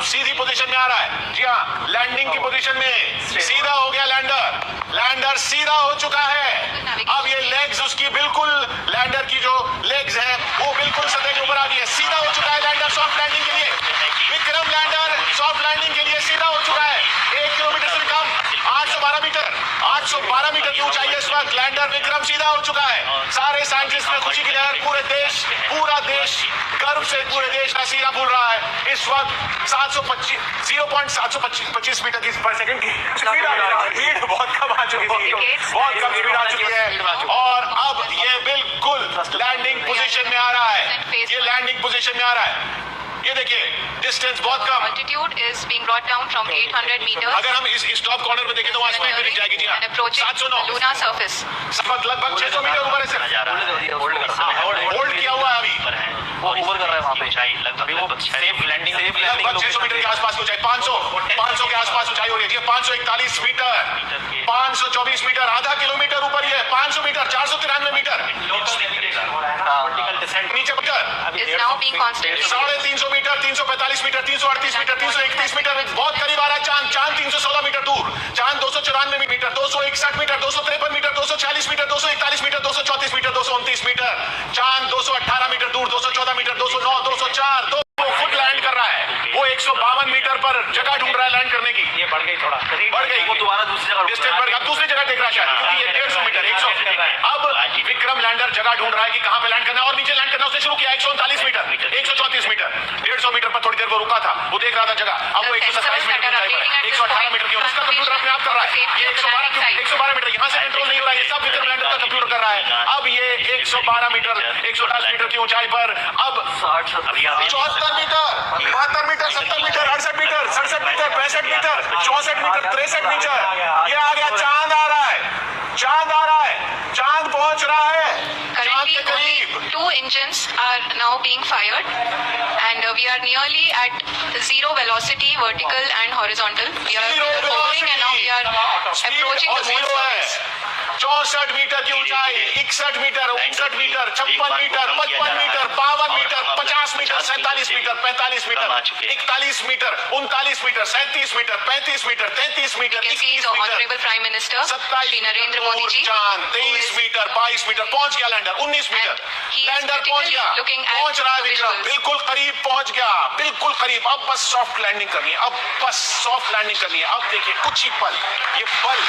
सीधी position में आ रहा है। जी हाँ, लैंडिंग की पोजीशन में सीधा हो गया लैंडर सीधा हो चुका है। अब ये लेग्स उसकी बिल्कुल, लैंडर की जो लेग्स है वो बिल्कुल सतह के ऊपर आ गई है। सीधा हो चुका है लैंडर सॉफ्ट लैंडिंग के लिए। विक्रम लैंडर सॉफ्ट लैंडिंग के लिए सीधा हो चुका है। 1 किलोमीटर से कम, 812 मीटर की ऊंचाई है इस वक्त। लैंडर विक्रम सीधा हो चुका है। सारे साइंटिस्ट में खुशी की लहर, पूरा देश गर्व से पूरे देश का सीना फूल रहा है। इस वक्त 0.725 मीटर की पर सेकंड की स्पीड बहुत कम आ चुकी थी, बहुत कम स्पीड आ चुकी है। और अब ये बिल्कुल लैंडिंग पोजीशन में आ रहा है। ये लैंडिंग पोजीशन में आ रहा है। ये देखिए डिस्टेंस बहुत कम। Altitude is being brought down from 800 meters. अगर हम इस टॉप कॉर्नर में देखें तो वहाँ स्पीड भी दिख जाएगी। जी हाँ, 709 lunar surface. लगभग 600 मीटर ऊपर है सर। होल्ड किया हुआ है अभी, वो ऊपर कर रहा है वहाँ पे लगभग सेफ लैंडिंग लगभग 600 मीटर के आसपास ऊंचाई, 500 के आसपास ऊंचाई हो रही है। 541 मीटर, 524 मीटर, आधा किलोमीटर ऊपर ये 500 मीटर, 493 मीटर नीचे Is now being constantly 350 metre, 345 metre, 338 metre, 331 metre, बहुत करीब आ रहा है चांद 316 मीटर दूर, चांद 294 metre, 261 metre, 253 metre, 246 metre, 241 metre, 234 metre, 229 metre, चांद 218 मीटर दूर, 214 मीटर, 209, 204, 2 फुट लैंड कर रहा है। वो 152 मीटर पर जगह ढूंढ रहा है लैंड करने की। ये बढ़ गई थोड़ा, बढ़ गई, वो दोबारा दूसरी जगह डिस्टेंस बढ़ गया, दूसरी जगह देख रहा है शायद, क्योंकि ये 150 मीटर 100। अब विक्रम लैंडर जगह ढूंढ रहा है कि कहां पे लैंड करना है, और नीचे लैंड करना उसने शुरू किया। 139 मीटर, 134 मीटर, 150 मीटर पर थोड़ी देर वो रुका था, वो देख रहा था जगह। अब वो 127 मीटर की ऊंचाई पर है, 118 मीटर की, उसका कंप्यूटर अपने आप कर रहा है। ये 112 मीटर यहां से कंट्रोल नहीं हो रहा है, ये सब विक्रम लैंडर का कंप्यूटर कर रहा है। अब ये 112 मीटर, 110 मीटर की ऊंचाई पर, अब 74 metre, 72 metre, 70 metre, 68 metre, 67 metre, 65 metre, 64 metre, 63 metre, ये आ गया। चांद आ रहा है, चांद पहुंच रहा है, चांद के Currently, करीब। only 2 engines are now being fired, and we are nearly at zero velocity, vertical and horizontal. We are hovering, and now we are approaching the moon surface. 64 metre की ऊंचाई, 61 metre, 59 metre, 56 metre, 55 metre, 52 metre, 50 metre, 47 metre, 45 metre, 41 metre, 39 metre, 37 metre, 35 metre, 33 metre, You can see 31 the metre, Honorable Prime Minister, 27 Shri Narendra Modi ji, चांद 23 metre, 22 metre, पहुंच गया lander, 19 metre, And he is lander पहुंच गया, critically looking at पहुंच रहा है the Vikram, visuals. बिल्कुल करीब पहुंच गया, बिल्कुल करीब। अब बस सॉफ्ट लैंडिंग करनी है, अब बस सॉफ्ट लैंडिंग करनी है। अब देखिए कुछ ही पल, ये पल